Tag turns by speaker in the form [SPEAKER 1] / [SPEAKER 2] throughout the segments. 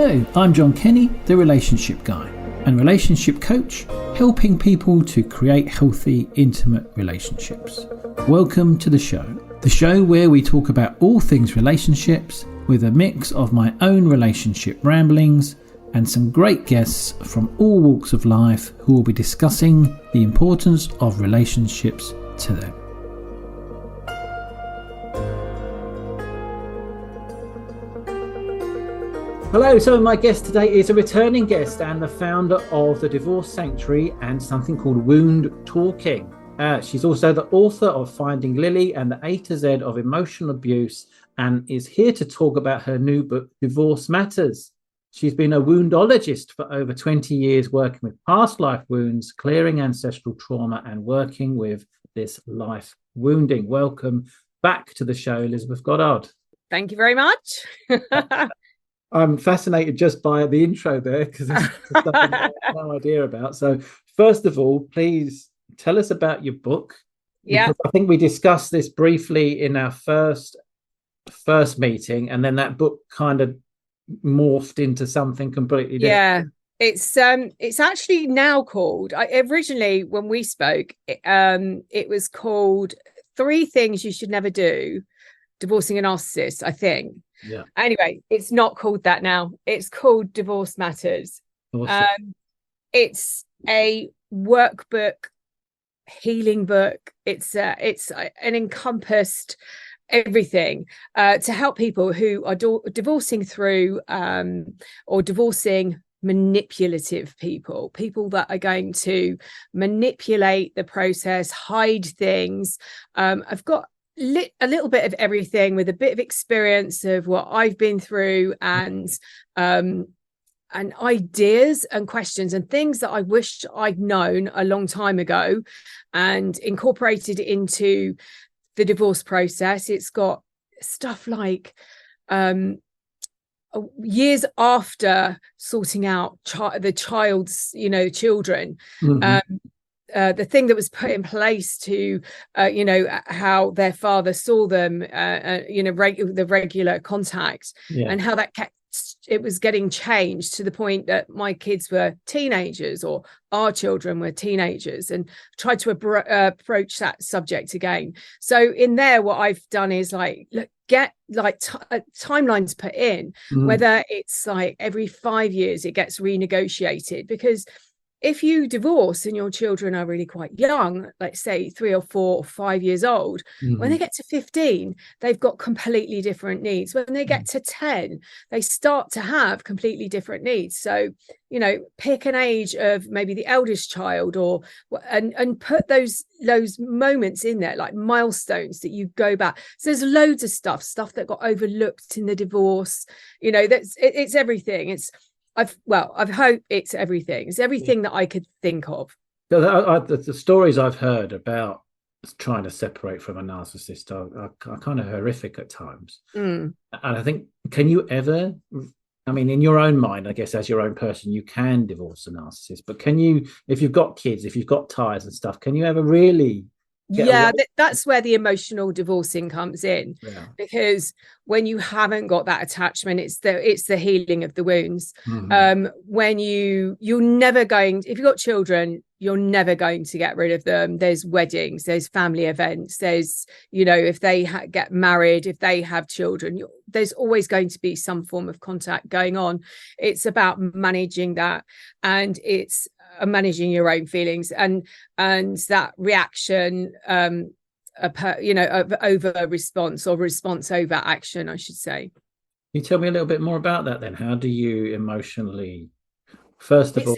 [SPEAKER 1] Hello, I'm John Kenny, the Relationship Guy and Relationship Coach, helping people to create healthy, intimate relationships. Welcome to the show where we talk about all things relationships with a mix of my own relationship ramblings and some great guests from all walks of life who will be discussing the importance of relationships to them. Hello, so my guest today is a returning guest and the founder of the Divorce Sanctuary and something called Wound Talking. She's also the author of Finding Lily and the A to Z of Emotional Abuse and is here to talk about her new book, Divorce Matters. She's been a woundologist for over 20 years, working with past life wounds, clearing ancestral trauma and working with this life wounding. Welcome back to the show, Elizabeth Goddard.
[SPEAKER 2] Thank you very much.
[SPEAKER 1] I'm fascinated just by the intro there because it's stuff I have no idea about. So first of all, please tell us about your book.
[SPEAKER 2] Yeah,
[SPEAKER 1] I think we discussed this briefly in our first meeting, and then that book kind of morphed into something completely different.
[SPEAKER 2] Yeah, it's actually now called. Originally, when we spoke, it was called 3 Things You Should Never Do: Divorcing a Narcissist, I think.
[SPEAKER 1] Yeah.
[SPEAKER 2] Anyway, it's not called that now. It's called Divorce Matters.
[SPEAKER 1] Awesome.
[SPEAKER 2] It's a workbook, healing book. It's an encompassed everything to help people who are divorcing through or divorcing manipulative people that are going to manipulate the process, hide things. I've got a little bit of everything with a bit of experience of what I've been through and ideas and questions and things that I wished I'd known a long time ago and incorporated into the divorce process. It's got stuff like years after sorting out the child's, children.
[SPEAKER 1] Mm-hmm.
[SPEAKER 2] The thing that was put in place to, how their father saw them, the regular contact, and how that it was getting changed to the point that my kids were teenagers or our children were teenagers, and tried to approach that subject again. So in there, what I've done is get timelines put in, whether it's like every 5 years it gets renegotiated, because if you divorce and your children are really quite young, let's say 3 or 4 or 5 years old, when they get to 15, they've got completely different needs. When they get to 10, they start to have completely different needs. So, pick an age of maybe the eldest child and put those moments in there, like milestones that you go back. So there's loads of stuff that got overlooked in the divorce. It's everything. I've hoped it's everything. It's everything that I could think of.
[SPEAKER 1] The stories I've heard about trying to separate from a narcissist are kind of horrific at times. And I think, can you ever, in your own mind, I guess, as your own person, you can divorce a narcissist, but can you, if you've got kids, if you've got ties and stuff, can you ever really?
[SPEAKER 2] That's where the emotional divorcing comes in, because when you haven't got that attachment, it's the healing of the wounds. When you're never going, if you've got children, you're never going to get rid of them. There's weddings, there's family events, there's if they get married, if they have children, there's always going to be some form of contact going on. It's about managing that, and it's managing your own feelings and that reaction of over response, or response over action, I should say.
[SPEAKER 1] Can you tell me a little bit more about that then? How do you emotionally, first of all?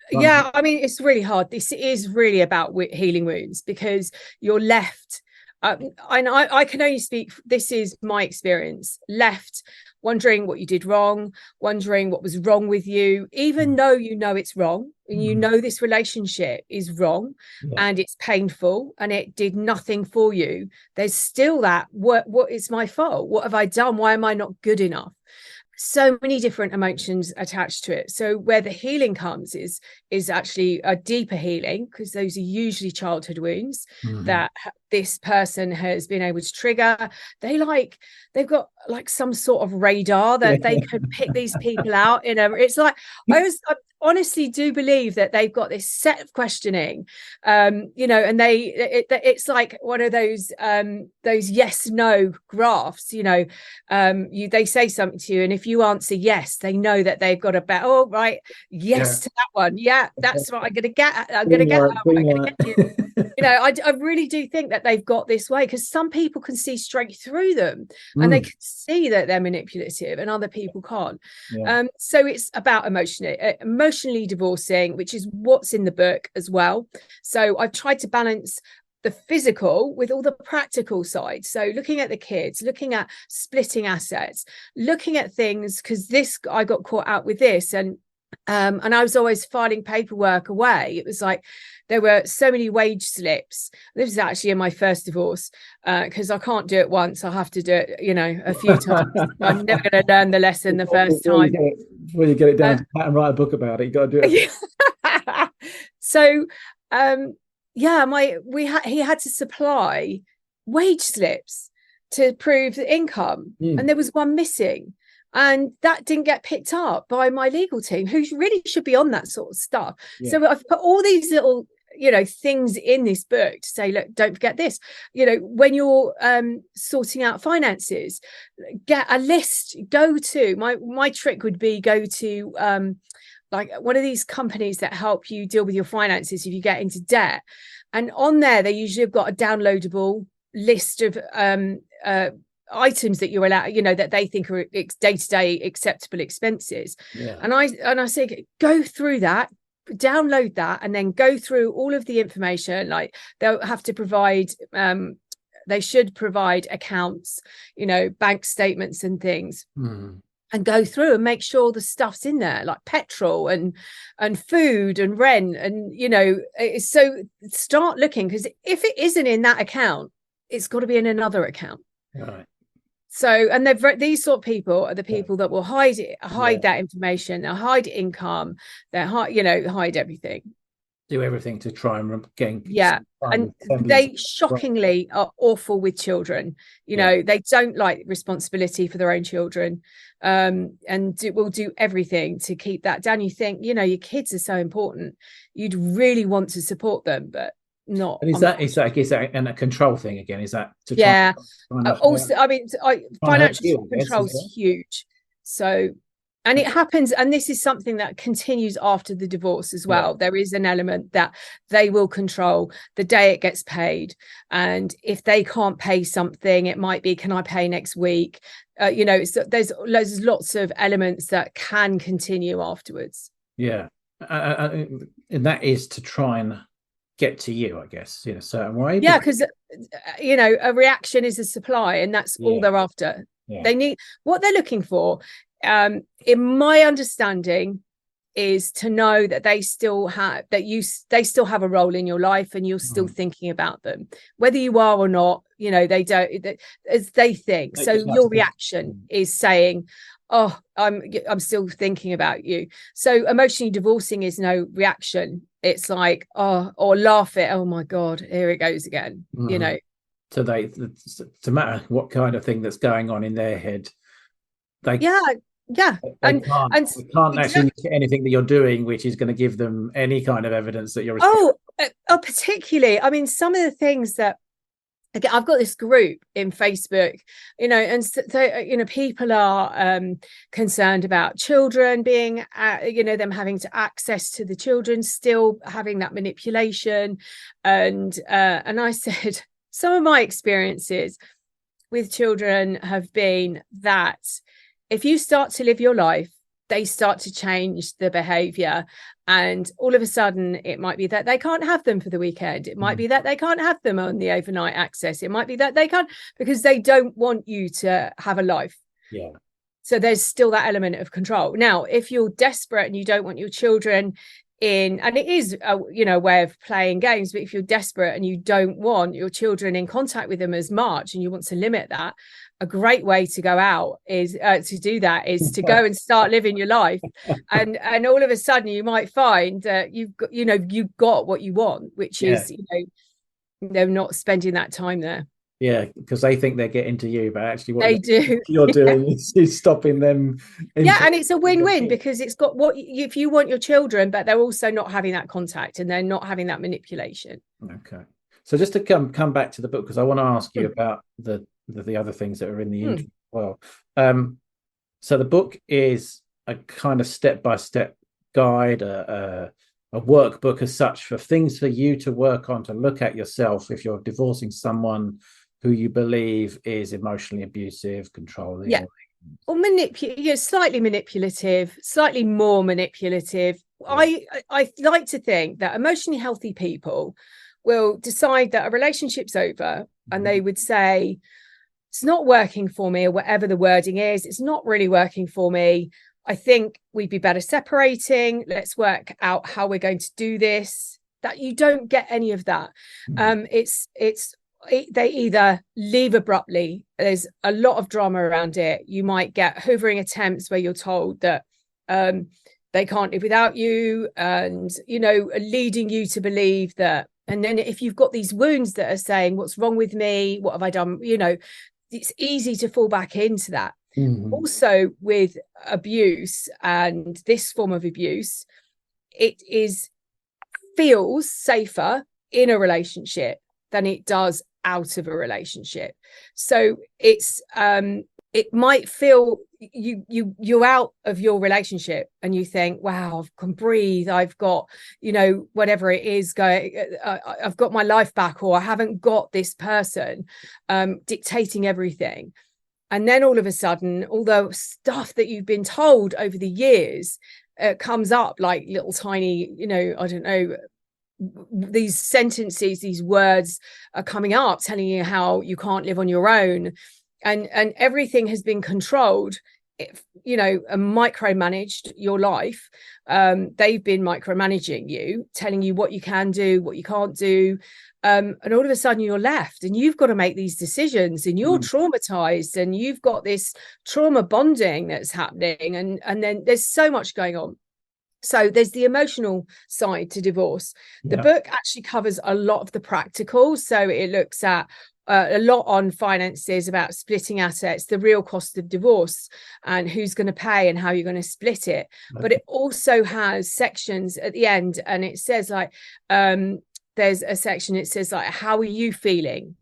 [SPEAKER 2] It's really hard. This is really about healing wounds, because you're left, I can only speak, this is my experience, left wondering what you did wrong, wondering what was wrong with you, even though it's wrong, and this relationship is wrong, and it's painful, and it did nothing for you. There's still that, what is my fault? What have I done? Why am I not good enough? so many different emotions attached to it. So where the healing comes is actually a deeper healing, because those are usually childhood wounds that this person has been able to trigger. They've got like some sort of radar that they could pick these people out in a, it's like, I honestly do believe that they've got this set of questioning, and it's like one of those yes no graphs. They say something to you, and if you answer yes, they know that they've got a bet. Oh right, yes to that one. Yeah, that's what I'm gonna get. I'm gonna get you. I really do think that they've got this way, because some people can see straight through them and they can see that they're manipulative, and other people can't. So it's about emotionally divorcing, which is what's in the book as well. So I've tried to balance the physical with all the practical side. So looking at the kids, looking at splitting assets, looking at things, because I got caught out with this, and I was always filing paperwork away. It was like there were so many wage slips. This is actually in my first divorce, because I can't do it once. I have to do it, a few times. I'm never going to learn the lesson the first time.
[SPEAKER 1] Before you get it down to pat and write a book about it, you got to do it.
[SPEAKER 2] So, he had to supply wage slips to prove the income, and there was one missing. And that didn't get picked up by my legal team, who really should be on that sort of stuff. So I've put all these little, things in this book to say, look, don't forget this. When you're sorting out finances, get a list. Go to my trick would be go to like one of these companies that help you deal with your finances if you get into debt. And on there, they usually have got a downloadable list of items that you're allowed, that they think are day-to-day acceptable expenses. And I say, go through that, download that, and then go through all of the information. Like they'll have to provide they should provide accounts, bank statements and things, and go through and make sure the stuff's in there, like petrol and food and rent, and so start looking, because if it isn't in that account, it's got to be in another account.
[SPEAKER 1] Right.
[SPEAKER 2] So, and these sort of people are the people that will hide that information. They'll hide income. They'll hide everything.
[SPEAKER 1] Do everything to try and gain.
[SPEAKER 2] And they shockingly are awful with children. They don't like responsibility for their own children, and will do everything to keep that down. You think, your kids are so important. You'd really want to support them, but not. And
[SPEAKER 1] is that a control thing again? Is that to
[SPEAKER 2] try also financial control is huge. So, and it happens, and this is something that continues after the divorce as well. There is an element that they will control the day it gets paid, and if they can't pay something, it might be, can I pay next week? There's lots of elements that can continue afterwards. And
[SPEAKER 1] that is to try and get to you, I guess, in a certain way.
[SPEAKER 2] Because a reaction is a supply, and that's all they're after. They need, what they're looking for, in my understanding, is to know that they still have a role in your life, and you're still thinking about them, whether you are or not. They don't, as they think. So your reaction is saying, oh, I'm still thinking about you. So emotionally divorcing is no reaction. It's like, or laugh it. Oh my God, here it goes again.
[SPEAKER 1] So no matter what kind of thing that's going on in their head, they can't actually look at anything that you're doing, which is going to give them any kind of evidence that you're.
[SPEAKER 2] Particularly. I mean, some of the things that. Again, I've got this group in Facebook, and so, people are concerned about children being, them having to access to the children, still having that manipulation. And I said, some of my experiences with children have been that if you start to live your life, they start to change the behavior, and all of a sudden it might be that they can't have them for the weekend. It might be that they can't have them on the overnight access. It might be that they can't, because they don't want you to have a life. So there's still that element of control. Now, if you're desperate and you don't want your children in, and it is a way of playing games, but if you're desperate and you don't want your children in contact with them as much, and you want to limit that, a great way to go out is to do that is to go and start living your life, and all of a sudden you might find that you've got what you want, which is they're not spending that time there.
[SPEAKER 1] Yeah, because they think they're getting to you, but actually what
[SPEAKER 2] they do
[SPEAKER 1] you're doing is stopping them.
[SPEAKER 2] And it's a win-win, because it's got what if you want your children, but they're also not having that contact and they're not having that manipulation.
[SPEAKER 1] Okay, so just to come back to the book, because I want to ask you about the other things that are in the intro as well. So the book is a kind of step-by-step guide, a workbook as such, for things for you to work on, to look at yourself if you're divorcing someone who you believe is emotionally abusive, controlling,
[SPEAKER 2] or slightly manipulative, slightly more manipulative. I like to think that emotionally healthy people will decide that a relationship's over, and they would say, it's not working for me, or whatever the wording is, it's not really working for me. I think we'd be better separating. Let's work out how we're going to do this. That you don't get any of that. They either leave abruptly. There's a lot of drama around it. You might get hovering attempts where you're told that they can't live without you, and leading you to believe that. And then if you've got these wounds that are saying, what's wrong with me, what have I done, it's easy to fall back into that. Also with abuse, and this form of abuse, it feels safer in a relationship than it does out of a relationship. So it might feel you're out of your relationship and you think, wow, I can breathe, I've got whatever it is going, I've got my life back, or I haven't got this person dictating everything. And then all of a sudden, all the stuff that you've been told over the years comes up like little tiny, I don't know, these sentences, these words are coming up telling you how you can't live on your own, and everything has been controlled, and micromanaged your life. They've been micromanaging you, telling you what you can do, what you can't do, and all of a sudden you're left and you've got to make these decisions, and you're traumatized, and you've got this trauma bonding that's happening, and then there's so much going on. So there's the emotional side to divorce. The book actually covers a lot of the practical. So it looks at a lot on finances, about splitting assets, the real cost of divorce, and who's going to pay and how you're going to split it. But it also has sections at the end, and it says there's a section, it says how are you feeling?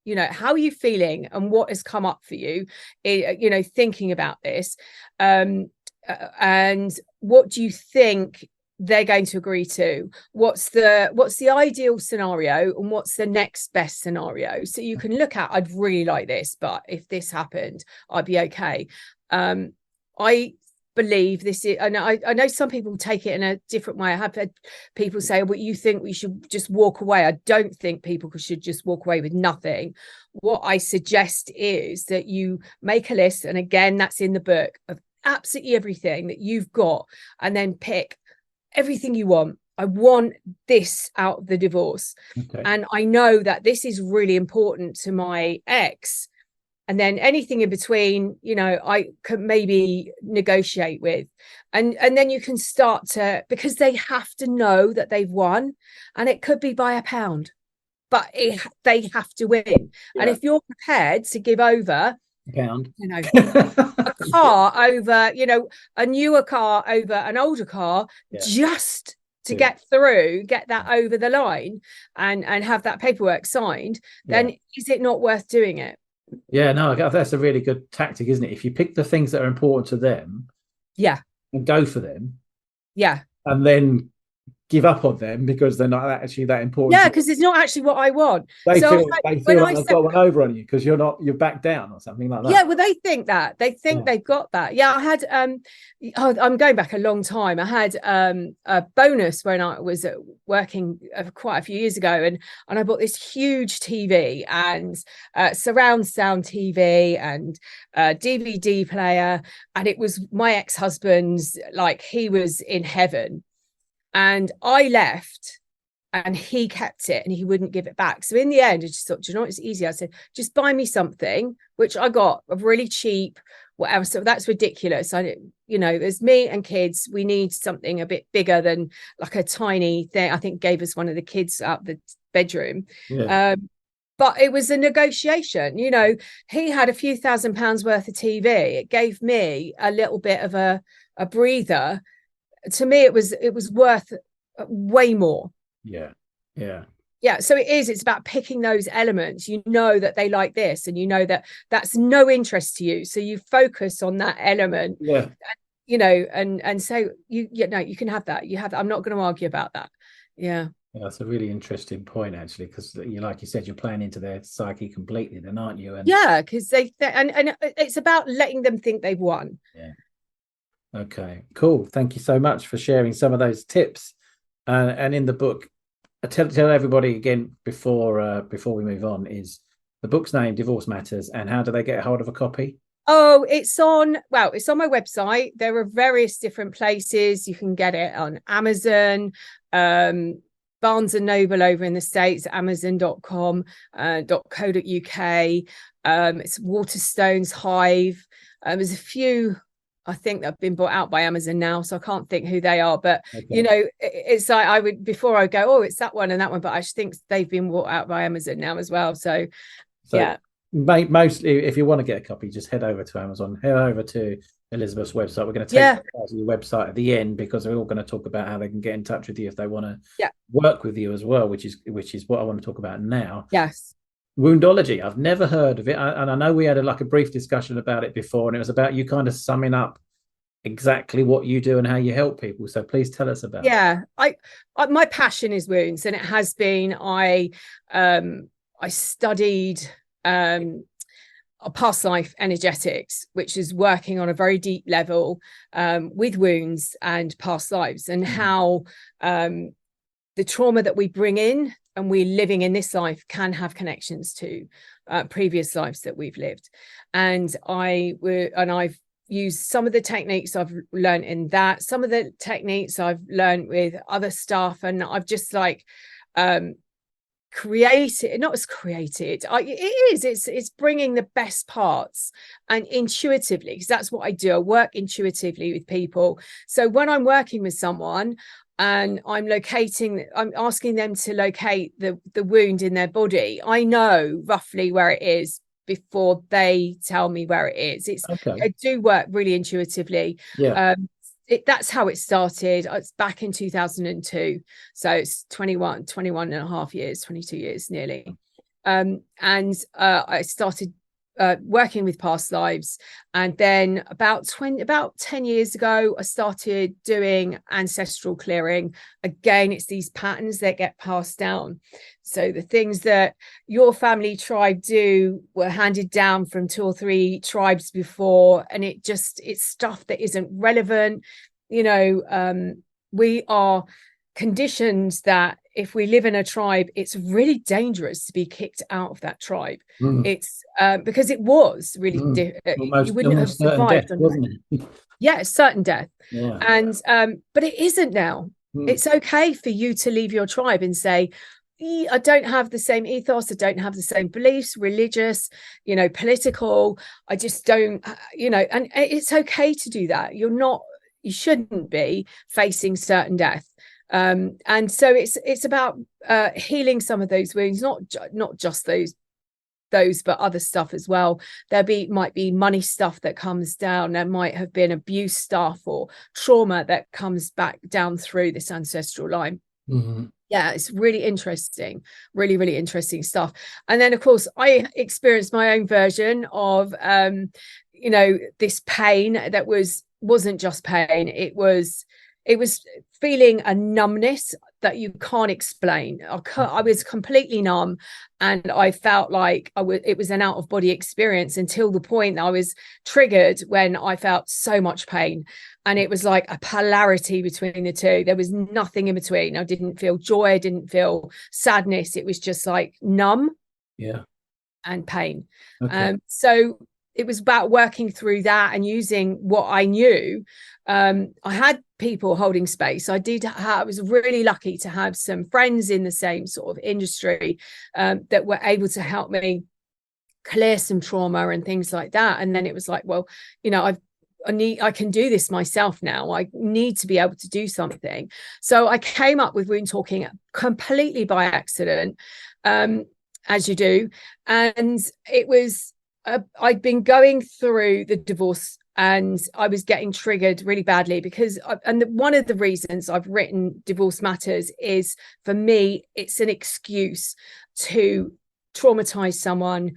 [SPEAKER 2] How are you feeling, and what has come up for you, thinking about this. And what do you think they're going to agree to? What's the ideal scenario, and what's the next best scenario? So you can look at, I'd really like this, but if this happened, I'd be okay. I believe this is, and I know some people take it in a different way. I have had people say, well, you think we should just walk away. I don't think people should just walk away with nothing. What I suggest is that you make a list, and again, that's in the book, of absolutely everything that you've got, and then pick everything you want. I want this out of the divorce. And I know that this is really important to my ex, and then anything in between, I could maybe negotiate with, and then you can start to, because they have to know that they've won, and it could be by £1, but they have to win. And if you're prepared to give over
[SPEAKER 1] £1,
[SPEAKER 2] a car over, a newer car over an older car, just to get that over the line, and have that paperwork signed, then is it not worth doing it?
[SPEAKER 1] No, that's a really good tactic, isn't it? If you pick the things that are important to them, and go for them, and then give up on them because they're not actually that important.
[SPEAKER 2] Because it's not actually what I want.
[SPEAKER 1] They feel like they've got one over on you because you're back down or something like that.
[SPEAKER 2] Well, they think that. They think they've got that. I had I'm going back a long time. I had a bonus when I was working quite a few years ago, and I bought this huge TV and surround sound TV and DVD player, and it was my ex-husband's, like he was in heaven. And I left and he kept it and he wouldn't give it back. So in the end, I just thought, do you know what, it's easy. I said, just buy me something, which I got a really cheap, whatever. So that's ridiculous. There's me and kids. We need something a bit bigger than like a tiny thing. I think gave us one of the kids out the bedroom.
[SPEAKER 1] Yeah.
[SPEAKER 2] But it was a negotiation. He had a few £1,000s worth of TV. It gave me a little bit of a breather. To me, it was worth way more.
[SPEAKER 1] Yeah.
[SPEAKER 2] So it's about picking those elements. That they like this, and that that's no interest to you, so you focus on that element. And so you can have that. I'm not going to argue about that.
[SPEAKER 1] That's a really interesting point, actually, because like you said, you're playing into their psyche completely then, aren't you? And
[SPEAKER 2] because and it's about letting them think they've won.
[SPEAKER 1] Okay, cool. Thank you so much for sharing some of those tips. And in the book, tell everybody again before we move on, is the book's name Divorce Matters, and how do they get a hold of a copy?
[SPEAKER 2] Oh, it's on my website. There are various different places. You can get it on Amazon, Barnes and Noble over in the States, amazon.com, .co.uk. It's Waterstones, Hive. There's a few, I think, that have been bought out by Amazon now, so I can't think who they are. But it's like I would, before I go, it's that one and that one, but I think they've been bought out by Amazon now as well. So yeah.
[SPEAKER 1] Mostly, if you want to get a copy, just head over to Amazon, head over to Elizabeth's website. We're going to take you to your website at the end, because we're all going to talk about how they can get in touch with you if they want to work with you as well, which is what I want to talk about now.
[SPEAKER 2] Yes.
[SPEAKER 1] Woundology. I've never heard of it, and I know we had a brief discussion about it before, and it was about you kind of summing up exactly what you do and how you help people. So please tell us about it.
[SPEAKER 2] I my passion is wounds, and it has been. I studied past life energetics, which is working on a very deep level with wounds and past lives, and how the trauma that we bring in and we're living in this life can have connections to previous lives that we've lived. And I've used some of the techniques I've learned in that, some of the techniques I've learned with other stuff, and I've just it's bringing the best parts and intuitively, because that's what I do. I work intuitively with people. So when I'm working with someone and I'm asking them to locate the wound in their body, I know roughly where it is before they tell me where it is. I do work really intuitively. That's how it started. It's back in 2002, so it's 21 and a half years, 22 years nearly. And I started working with past lives, and then about 10 years ago I started doing ancestral clearing. Again, it's these patterns that get passed down. So the things that your family tribe do were handed down from 2 or 3 tribes before, and it's stuff that isn't relevant. We are conditioned that if we live in a tribe, it's really dangerous to be kicked out of that tribe. It's because it was really you wouldn't have survived death, wasn't it? Certain death. And but it isn't now. It's okay for you to leave your tribe and say, I don't have the same ethos, I don't have the same beliefs, religious, political, I just don't, and it's okay to do that. You shouldn't be facing certain death. And so it's about healing some of those wounds, not just those, but other stuff as well. Might be money stuff that comes down. There might have been abuse stuff or trauma that comes back down through this ancestral line. It's really interesting, really, really interesting stuff. And then, of course, I experienced my own version of, this pain that wasn't just pain. It was feeling a numbness that you can't explain. I was completely numb, and I felt like it was an out of body experience until the point that I was triggered when I felt so much pain. And it was like a polarity between the two. There was nothing in between. I didn't feel joy. I didn't feel sadness. It was just like numb and pain. So it was about working through that and using what I knew. I had people holding space. I was really lucky to have some friends in the same sort of industry that were able to help me clear some trauma and things like that. And then it was like, well, you know, I can do this myself now. I need to be able to do something. So I came up with wound talking completely by accident, as you do. And it was, I'd been going through the divorce and I was getting triggered really badly because, one of the reasons I've written Divorce Matters is, for me, it's an excuse to traumatize someone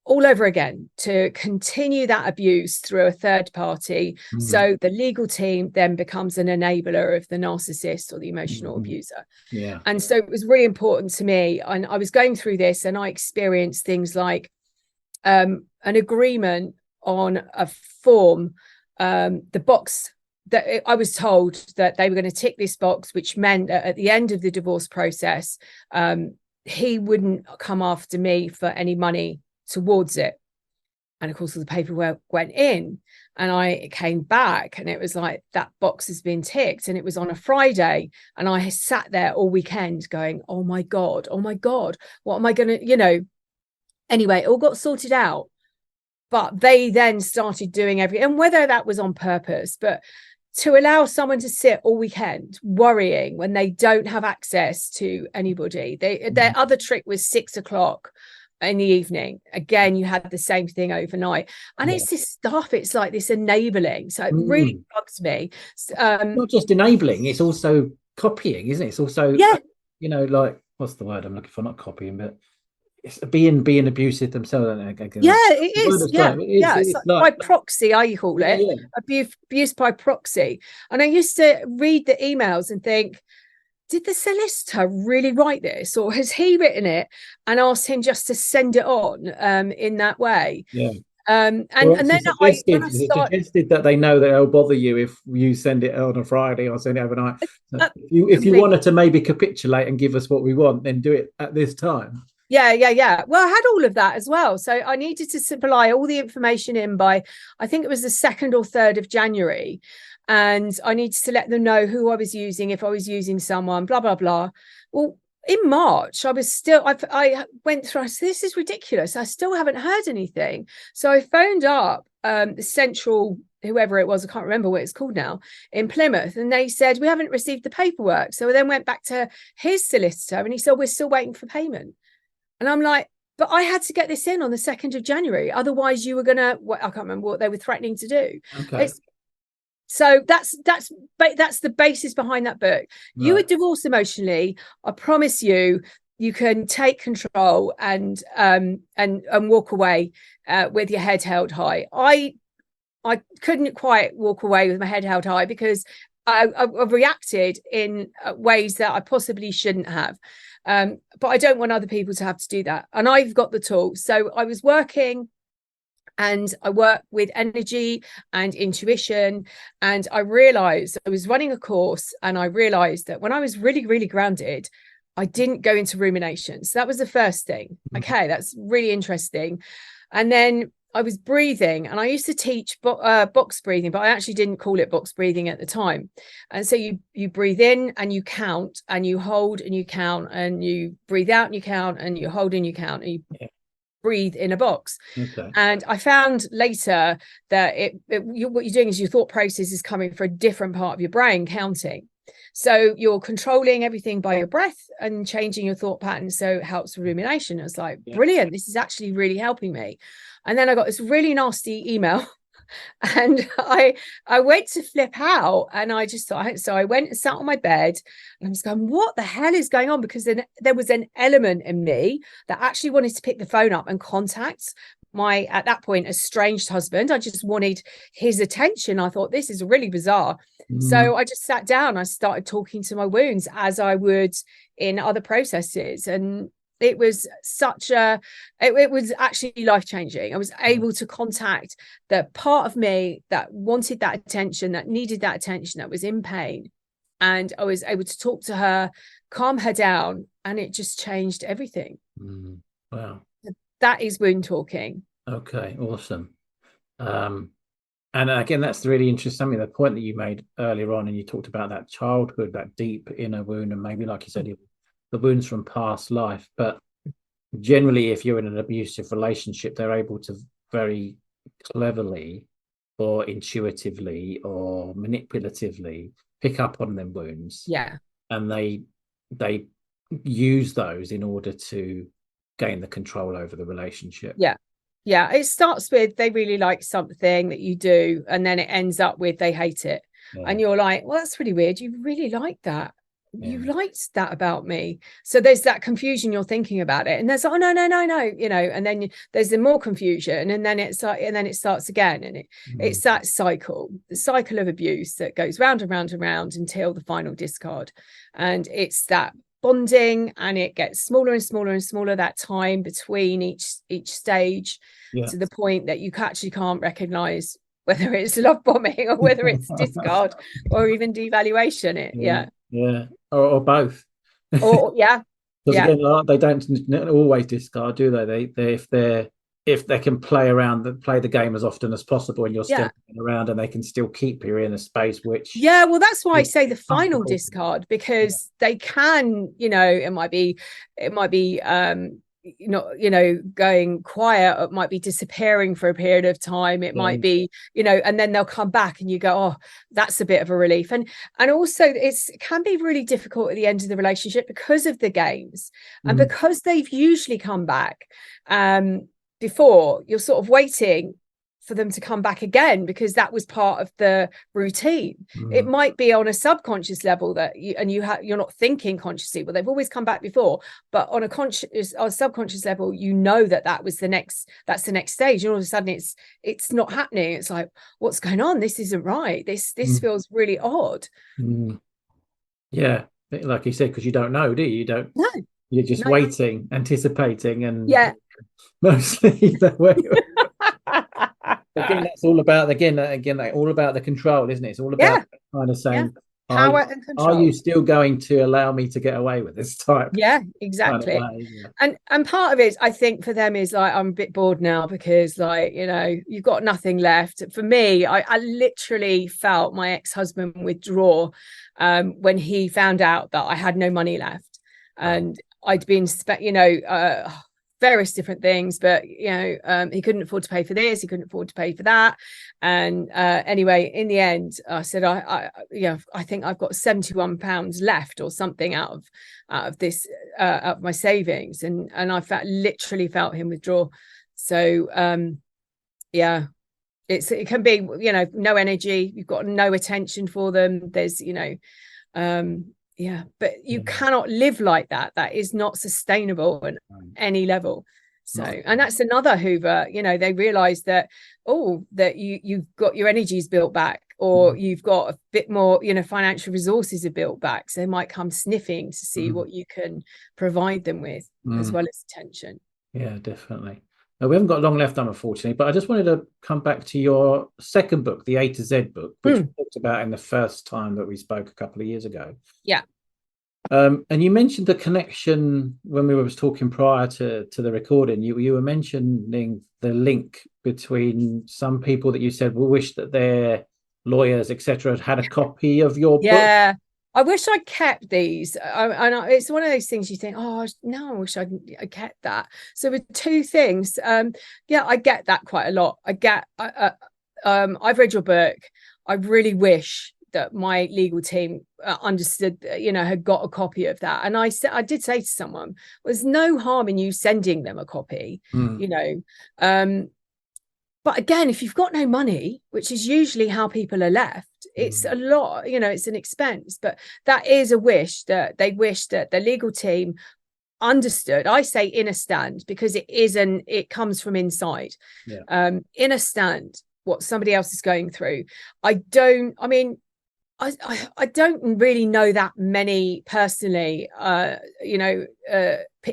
[SPEAKER 2] all over again, to continue that abuse through a third party. So the legal team then becomes an enabler of the narcissist or the emotional abuser.
[SPEAKER 1] Yeah.
[SPEAKER 2] And so it was really important to me. And I was going through this and I experienced things like an agreement on a form, the box that I was told that they were going to tick this box, which meant that at the end of the divorce process, he wouldn't come after me for any money towards it. And of course, the paperwork went in and I came back and it was like, that box has been ticked. And it was on a Friday. And I sat there all weekend going, oh my God, what am I going to, you know, anyway, it all got sorted out. But they then started doing everything, and whether that was on purpose, but to allow someone to sit all weekend worrying when they don't have access to anybody. Their other trick was 6 o'clock in the evening. Again, you had the same thing overnight. And it's this stuff, it's like this enabling. So it really bugs me.
[SPEAKER 1] Not just enabling, it's also copying, isn't it? It's also, you know, like, what's the word I'm looking for? Not copying, but it's being abusive themselves.
[SPEAKER 2] It is. It's like, by proxy, I call it. Abuse by proxy. And I used to read the emails and think, did the solicitor really write this, or has he written it and asked him just to send it on in that way? And then I
[SPEAKER 1] suggested that they know that they'll bother you if you send it on a Friday or send it overnight. So if you wanted to maybe capitulate and give us what we want, then do it at this time.
[SPEAKER 2] Well, I had all of that as well. So I needed to supply all the information in by, I think it was the 2nd or 3rd of January. And I needed to let them know who I was using, if I was using someone, blah, blah, blah. Well, in March, I went through, I said, this is ridiculous. I still haven't heard anything. So I phoned up the central, whoever it was, I can't remember what it's called now, in Plymouth. And they said, we haven't received the paperwork. So I then went back to his solicitor and he said, we're still waiting for payment. And I'm like, but I had to get this in on the 2nd of January. Otherwise you were going to, I can't remember what they were threatening to do.
[SPEAKER 1] Okay.
[SPEAKER 2] So that's the basis behind that book. Right. You were divorced emotionally. I promise you, you can take control and walk away with your head held high. I couldn't quite walk away with my head held high because I've reacted in ways that I possibly shouldn't have. But I don't want other people to have to do that. And I've got the tools. So I was working, and I work with energy and intuition. And I realized I was running a course, and I realized that when I was really, really grounded, I didn't go into rumination. So that was the first thing. Okay, that's really interesting. And then I was breathing, and I used to teach box breathing, but I actually didn't call it box breathing at the time. And so you breathe in and you count, and you hold and you count, and you breathe out and you count, and you hold and you count, and you breathe in a box. Okay. And I found later that what you're doing is your thought process is coming from a different part of your brain, counting. So you're controlling everything by your breath and changing your thought pattern. So it helps with rumination. It's like, brilliant. This is actually really helping me. And then I got this really nasty email and I went to flip out, and I just thought, so I went and sat on my bed and I was going, what the hell is going on? Because then there was an element in me that actually wanted to pick the phone up and contact my, at that point, estranged husband. I just wanted his attention. I thought, this is really bizarre. So I just sat down. I started talking to my wounds as I would in other processes. And it was it was actually life-changing. I was able to contact the part of me that wanted that attention, that needed that attention, that was in pain. And I was able to talk to her, calm her down, and it just changed everything.
[SPEAKER 1] Wow.
[SPEAKER 2] That is wound talking.
[SPEAKER 1] Okay, awesome. And again, that's really interesting. The point that you made earlier on, and you talked about that childhood, that deep inner wound, and maybe, like you said, the wounds from past life. But generally, if you're in an abusive relationship, they're able to very cleverly or intuitively or manipulatively pick up on them wounds.
[SPEAKER 2] Yeah.
[SPEAKER 1] And they use those in order to gain the control over the relationship.
[SPEAKER 2] Yeah, it starts with they really like something that you do, and then it ends up with they hate it. And you're like, well, that's really weird. You really like that. You liked that about me. So there's that confusion, you're thinking about it, and there's, oh no, and then there's the more confusion, and then it's like, and then it starts again, and it's that cycle, the cycle of abuse that goes round and round and round until the final discard. And it's that bonding, and it gets smaller and smaller and smaller, that time between each stage, to the point that you actually can't recognize whether it's love bombing or whether it's discard or even devaluation.
[SPEAKER 1] Or both.
[SPEAKER 2] Or
[SPEAKER 1] again, they don't always discard, do they? If they can play the game as often as possible, and you're still around, and they can still keep you in a spape which
[SPEAKER 2] well, that's why I say the final discard, because they can, it might be going quiet, it might be disappearing for a period of time, it might be, and then they'll come back and you go, oh, that's a bit of a relief. And also it can be really difficult at the end of the relationship because of the games, and because they've usually come back before, you're sort of waiting for them to come back again, because that was part of the routine. It might be on a subconscious level that you're not thinking consciously, well, they've always come back before, but on a subconscious level, that's the next stage, and all of a sudden it's not happening. It's like, what's going on? This isn't right. This feels really odd.
[SPEAKER 1] Like you said, because you don't know, do you?
[SPEAKER 2] No,
[SPEAKER 1] you're just waiting, anticipating, and mostly the way. Again, that's all about all about the control, isn't it? It's all about kind of saying,
[SPEAKER 2] power and control.
[SPEAKER 1] Are you still going to allow me to get away with this type?
[SPEAKER 2] Yeah, exactly. Kind of and part of it, I think, for them is like, I'm a bit bored now, because you've got nothing left. For me, I literally felt my ex-husband withdraw when he found out that I had no money left, and I'd been various different things, but he couldn't afford to pay for this, he couldn't afford to pay for that. And anyway, in the end, I said, I think I've got £71 left or something out of this, out of my savings, and I literally felt him withdraw. So it can be, no energy, you've got no attention for them, there's but you cannot live like that. That is not sustainable on any level. So, and that's another Hoover, they realize that, that you've got your energies built back, or you've got a bit more, financial resources are built back. So they might come sniffing to see what you can provide them with, as well as attention.
[SPEAKER 1] Yeah, definitely. Now, we haven't got long left, unfortunately, but I just wanted to come back to your second book, the A to Z book, which we talked about in the first time that we spoke a couple of years ago.
[SPEAKER 2] Yeah.
[SPEAKER 1] And you mentioned the connection when we were talking prior to the recording. You were mentioning the link between some people that you said will wish that their lawyers, etc., had a copy of your book.
[SPEAKER 2] Yeah. I wish I'd kept these. And it's one of those things you think, oh, no, I wish I kept that. So with two things, I get that quite a lot. I've read your book. I really wish that my legal team understood, had got a copy of that. And I did say to someone, there's no harm in you sending them a copy, but again, if you've got no money, which is usually how people are left, it's a lot, it's an expense. But that is a wish, that they wish that the legal team understood. I say inner stand, because it comes from inside. Inner stand what somebody else is going through. I don't really know that many personally,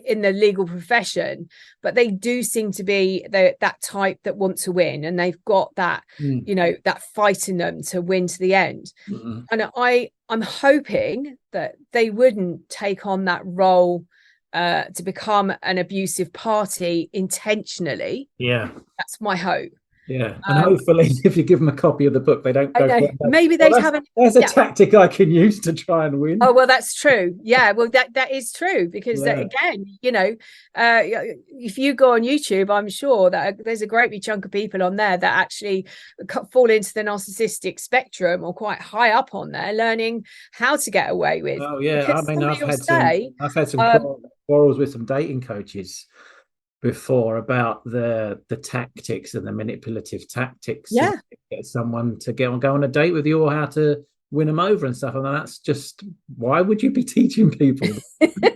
[SPEAKER 2] in the legal profession, but they do seem to be that type that want to win, and they've got that, that fight in them to win to the end. And I'm hoping that they wouldn't take on that role to become an abusive party intentionally.
[SPEAKER 1] Yeah,
[SPEAKER 2] that's my hope.
[SPEAKER 1] Yeah, and hopefully, if you give them a copy of the book, they don't go.
[SPEAKER 2] Maybe they haven't.
[SPEAKER 1] There's a tactic I can use to try and win.
[SPEAKER 2] Oh well, that's true. Yeah, well, that is true because again, if you go on YouTube, I'm sure that there's a great big chunk of people on there that actually fall into the narcissistic spectrum or quite high up on there, learning how to get away with.
[SPEAKER 1] Oh yeah,
[SPEAKER 2] because
[SPEAKER 1] I mean, I've had some quarrels with some dating coaches before about the tactics and the manipulative tactics to get someone to go on a date with you, or how to win them over and stuff. And that's just, why would you be teaching people?
[SPEAKER 2] It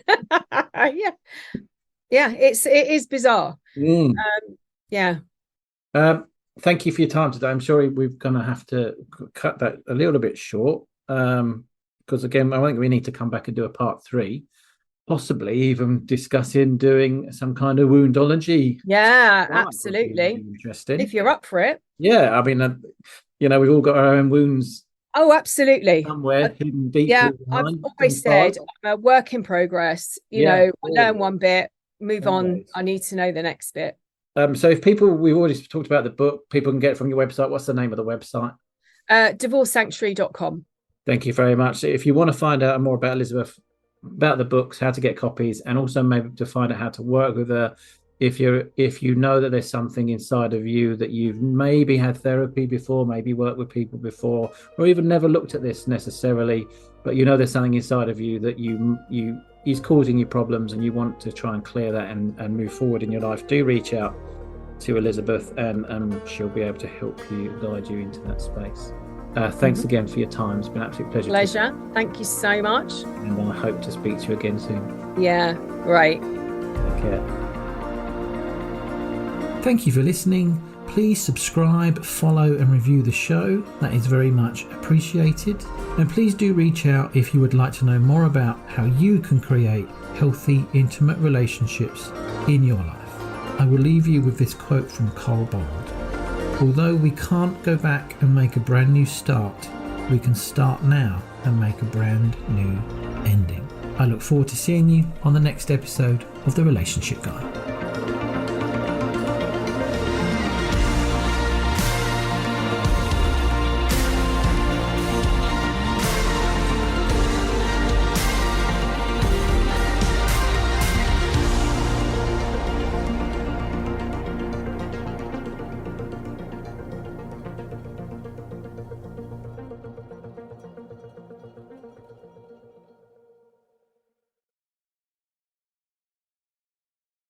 [SPEAKER 2] is bizarre.
[SPEAKER 1] Thank you for your time today. I'm sure we're going to have to cut that a little bit short, because again, I think we need to come back and do a part 3. Possibly even discussing doing some kind of woundology.
[SPEAKER 2] Yeah, absolutely.
[SPEAKER 1] Interesting.
[SPEAKER 2] If you're up for it.
[SPEAKER 1] Yeah, I mean, we've all got our own wounds.
[SPEAKER 2] Oh, absolutely.
[SPEAKER 1] Somewhere hidden deep.
[SPEAKER 2] Yeah, I've always said I'm a work in progress. I learn one bit, move on. I need to know the next bit.
[SPEAKER 1] So if people, we've already talked about the book, people can get it from your website. What's the name of the website?
[SPEAKER 2] Divorcesanctuary.com.
[SPEAKER 1] Thank you very much. If you want to find out more about Elizabeth, about the books, how to get copies, and also maybe to find out how to work with her, if you know that there's something inside of you that you've maybe had therapy before, maybe worked with people before, or even never looked at this necessarily, but there's something inside of you that is causing you problems, and you want to try and clear that and move forward in your life, do reach out to Elizabeth, and she'll be able to help you, guide you into that space. Thanks again for your time. It's been an absolute pleasure.
[SPEAKER 2] Thank you so much.
[SPEAKER 1] And I hope to speak to you again soon.
[SPEAKER 2] Yeah, right.
[SPEAKER 1] Take care.
[SPEAKER 3] Thank you for listening. Please subscribe, follow and review the show. That is very much appreciated. And please do reach out if you would like to know more about how you can create healthy, intimate relationships in your life. I will leave you with this quote from Cole Bond. Although we can't go back and make a brand new start, we can start now and make a brand new ending. I look forward to seeing you on the next episode of The Relationship Guide.